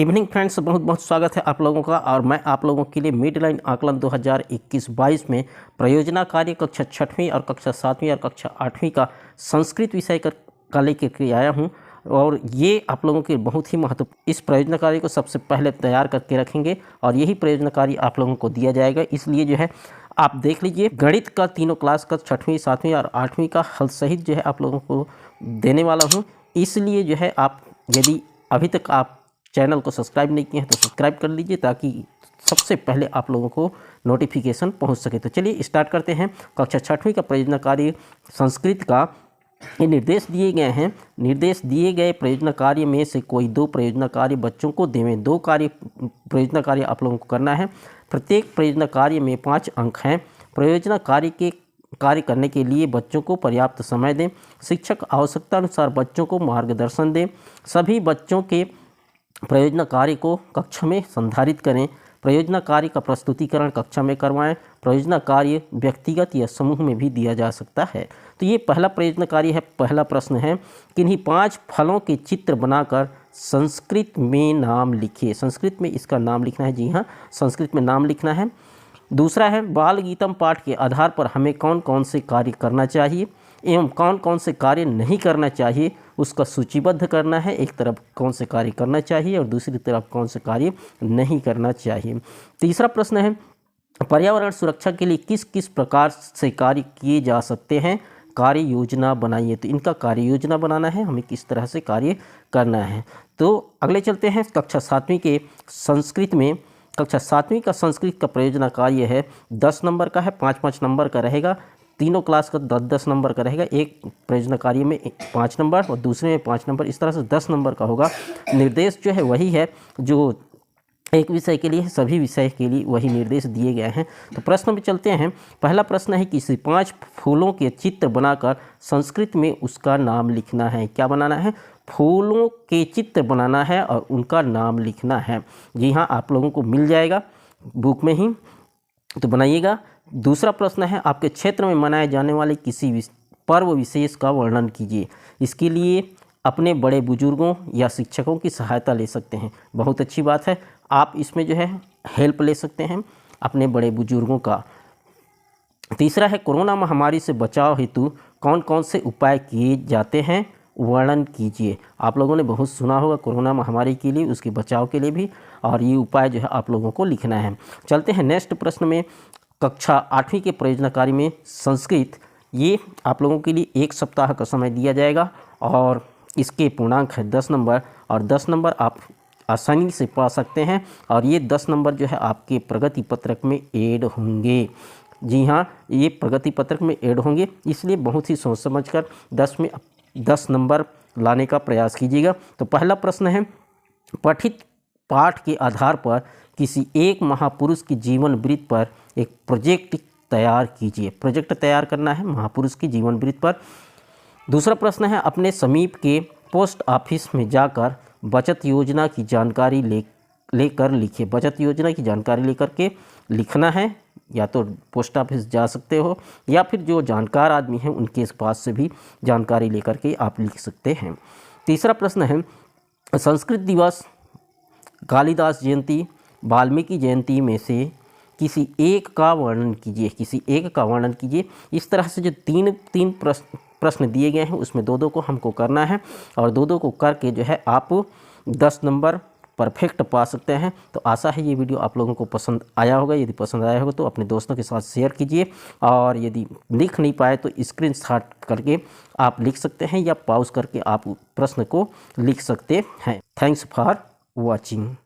Evening friends, बहुत बहुत स्वागत है आप लोगों का। और मैं आप लोगों के लिए मिड लाइन आकलन 2021-22 में प्रयोजना कार्य कक्षा 6वीं और कक्षा 7वीं और कक्षा 8वीं का संस्कृत विषय का लेकर के आया हूं। और ये आप लोगों के बहुत ही महत्वपूर्ण, इस प्रयोजना कार्य को सबसे पहले तैयार करके रखेंगे और यही प्रयोजना कार्य आप लोगों को दिया जाएगा। इसलिए जो है आप देख लीजिए, गणित का तीनों क्लास का 6वीं 7वीं और 8वीं का हल सहित जो है आप लोगों को देने वाला हूँ। इसलिए जो है आप यदि अभी तक आप चैनल को सब्सक्राइब नहीं किए हैं तो सब्सक्राइब कर लीजिए, ताकि सबसे पहले आप लोगों को नोटिफिकेशन पहुंच सके। तो चलिए स्टार्ट करते हैं। कक्षा 6वीं का प्रयोजना कार्य संस्कृत का ये निर्देश दिए गए हैं। निर्देश दिए गए प्रयोजना कार्य में से कोई 2 प्रयोजना कार्य बच्चों को देवें। 2 प्रयोजना कार्य आप लोगों को करना है। प्रत्येक प्रयोजना कार्य में 5 अंक हैं। प्रयोजना कार्य करने के लिए बच्चों को पर्याप्त समय दें। शिक्षक आवश्यकता अनुसार बच्चों को मार्गदर्शन दें। सभी बच्चों के प्रयोजना कार्य को कक्षा में संधारित करें। प्रयोजना कार्य का प्रस्तुतिकरण कक्षा में करवाएं। प्रयोजना कार्य व्यक्तिगत या समूह में भी दिया जा सकता है। तो ये पहला प्रयोजना कार्य है। पहला प्रश्न है, किन्हीं 5 फलों के चित्र बनाकर संस्कृत में नाम लिखिए। संस्कृत में इसका नाम लिखना है। जी हाँ, संस्कृत में नाम लिखना है। दूसरा है, बाल गीतम पाठ के आधार पर हमें कौन कौन से कार्य करना चाहिए एवं कौन कौन से कार्य नहीं करना चाहिए, उसका सूचीबद्ध करना है। एक तरफ कौन से कार्य करना चाहिए और दूसरी तरफ कौन से कार्य नहीं करना चाहिए। तीसरा प्रश्न है, पर्यावरण सुरक्षा के लिए किस किस प्रकार से कार्य किए जा सकते हैं, कार्य योजना बनाइए। तो इनका कार्य योजना बनाना है, हमें किस तरह से कार्य करना है। तो अगले चलते हैं कक्षा 7वीं के संस्कृत में। कक्षा 7वीं का संस्कृत का प्रयोजना कार्य है, 10 नंबर का है, 5-5 नंबर का रहेगा। तीनों क्लास का 10-10 नंबर का रहेगा। एक प्रयोजना कार्य में 5 नंबर और दूसरे में 5 नंबर, इस तरह से 10 नंबर का होगा। निर्देश जो है वही है जो एक विषय के लिए है, सभी विषय के लिए वही निर्देश दिए गए हैं। तो प्रश्न में चलते हैं। पहला प्रश्न है, किसी 5 फूलों के चित्र बनाकर संस्कृत में उसका नाम लिखना है। क्या बनाना है? फूलों के चित्र बनाना है और उनका नाम लिखना है। जी हाँ, आप लोगों को मिल जाएगा बुक में ही, तो बनाइएगा। दूसरा प्रश्न है, आपके क्षेत्र में मनाए जाने वाले किसी पर्व विशेष का वर्णन कीजिए। इसके लिए अपने बड़े बुजुर्गों या शिक्षकों की सहायता ले सकते हैं। बहुत अच्छी बात है, आप इसमें जो है हेल्प ले सकते हैं अपने बड़े बुजुर्गों का। तीसरा है, कोरोना महामारी से बचाव हेतु कौन कौन से उपाय किए जाते हैं, वर्णन कीजिए। आप लोगों ने बहुत सुना होगा कोरोना महामारी के लिए, उसके बचाव के लिए भी, और ये उपाय जो है आप लोगों को लिखना है। चलते हैं नेक्स्ट प्रश्न में। कक्षा 8वीं के प्रयोजना कार्य में संस्कृत, ये आप लोगों के लिए 1 सप्ताह का समय दिया जाएगा और इसके पूर्णांक है 10 नंबर, और 10 नंबर आप आसानी से पा सकते हैं। और ये 10 नंबर जो है आपके प्रगति पत्रक में ऐड होंगे। जी हाँ, ये प्रगति पत्रक में ऐड होंगे, इसलिए बहुत ही सोच समझ कर 10 में 10 नंबर लाने का प्रयास कीजिएगा। तो पहला प्रश्न है, पठित पाठ के आधार पर किसी एक महापुरुष की जीवन वृत्त पर एक प्रोजेक्ट तैयार कीजिए। प्रोजेक्ट तैयार करना है महापुरुष की जीवन वृत्त पर। दूसरा प्रश्न है, अपने समीप के पोस्ट ऑफिस में जाकर बचत योजना की जानकारी लेकर लिखिए। बचत योजना की जानकारी लेकर के लिखना है, या तो पोस्ट ऑफिस जा सकते हो या फिर जो जानकार आदमी हैं उनके पास से भी जानकारी लेकर के आप लिख सकते हैं। तीसरा प्रश्न है, संस्कृत दिवस, कालिदास जयंती, वाल्मीकि जयंती में से किसी एक का वर्णन कीजिए। किसी एक का वर्णन कीजिए। इस तरह से जो तीन प्रश्न दिए गए हैं उसमें 2-2 को हमको करना है, और 2-2 को करके जो है आप 10 नंबर परफेक्ट पा सकते हैं। तो आशा है ये वीडियो आप लोगों को पसंद आया होगा। यदि पसंद आया होगा तो अपने दोस्तों के साथ शेयर कीजिए, और यदि लिख नहीं पाए तो स्क्रीनशॉट करके आप लिख सकते हैं या पॉज करके आप प्रश्न को लिख सकते हैं। Thanks for watching.